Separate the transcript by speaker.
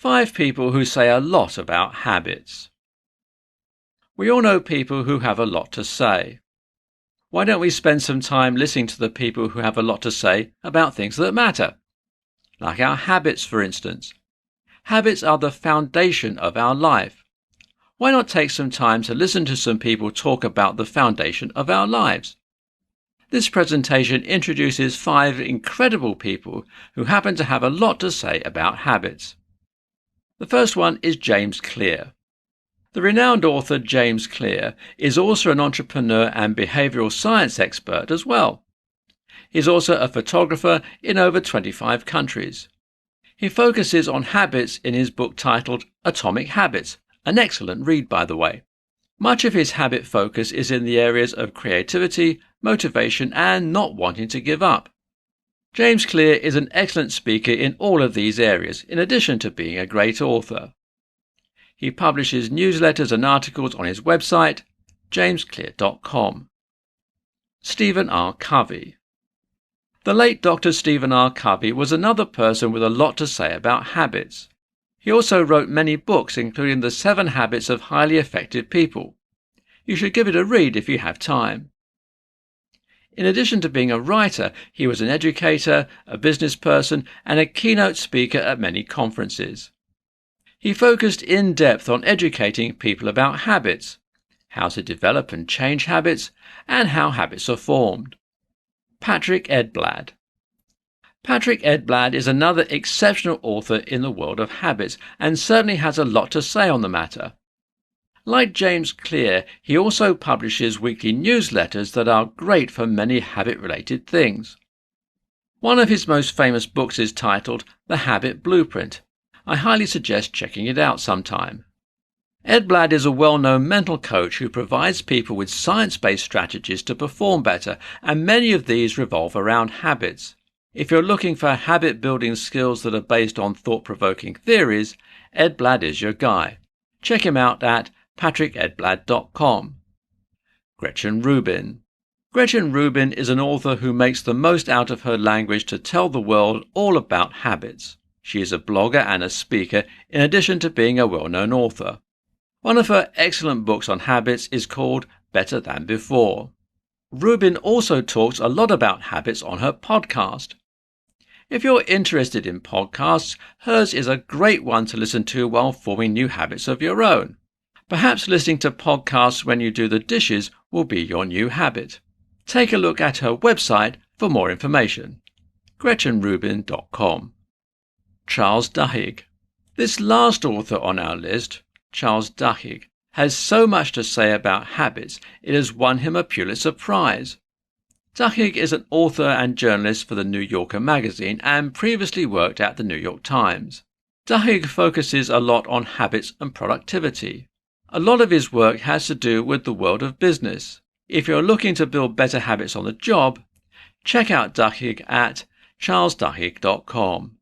Speaker 1: 5 people who say a lot about habits. We all know people who have a lot to say. Why don't we spend some time listening to the people who have a lot to say about things that matter? Like our habits, for instance. Habits are the foundation of our life. Why not take some time to listen to some people talk about the foundation of our lives? This presentation introduces 5 incredible people who happen to have a lot to say about habits. The first one is James Clear. The renowned author James Clear is also an entrepreneur and behavioral science expert as well. He is also a photographer in over 25 countries. He focuses on habits in his book titled Atomic Habits, an excellent read by the way. Much of his habit focus is in the areas of creativity, motivation and not wanting to give up. James Clear is an excellent speaker in all of these areas, in addition to being a great author. He publishes newsletters and articles on his website, jamesclear.com. Stephen R. Covey. The late Dr. Stephen R. Covey was another person with a lot to say about habits. He also wrote many books, including The 7 Habits of Highly Effective People. You should give it a read if you have time. In addition to being a writer, he was an educator, a business person, and a keynote speaker at many conferences. He focused in depth on educating people about habits, how to develop and change habits, and how habits are formed. Patrick Edblad. Patrick Edblad is another exceptional author in the world of habits and certainly has a lot to say on the matter. Like James Clear, he also publishes weekly newsletters that are great for many habit-related things. One of his most famous books is titled The Habit Blueprint. I highly suggest checking it out sometime. Edblad is a well-known mental coach who provides people with science-based strategies to perform better, and many of these revolve around habits. If you're looking for habit-building skills that are based on thought-provoking theories, Edblad is your guy. Check him out at patrickedblad.com. Gretchen Rubin. Gretchen Rubin is an author who makes the most out of her language to tell the world all about habits. She is a blogger and a speaker in addition to being a well-known author. One of her excellent books on habits is called Better Than Before. Rubin also talks a lot about habits on her podcast. If you're interested in podcasts, hers is a great one to listen to while forming new habits of your own. Perhaps listening to podcasts when you do the dishes will be your new habit. Take a look at her website for more information. GretchenRubin.com. Charles Duhigg. This last author on our list, Charles Duhigg, has so much to say about habits it has won him a Pulitzer Prize. Duhigg is an author and journalist for the New Yorker magazine and previously worked at the New York Times. Duhigg focuses a lot on habits and productivity. A lot of his work has to do with the world of business. If you're looking to build better habits on the job, check out Duhigg at charlesduhigg.com.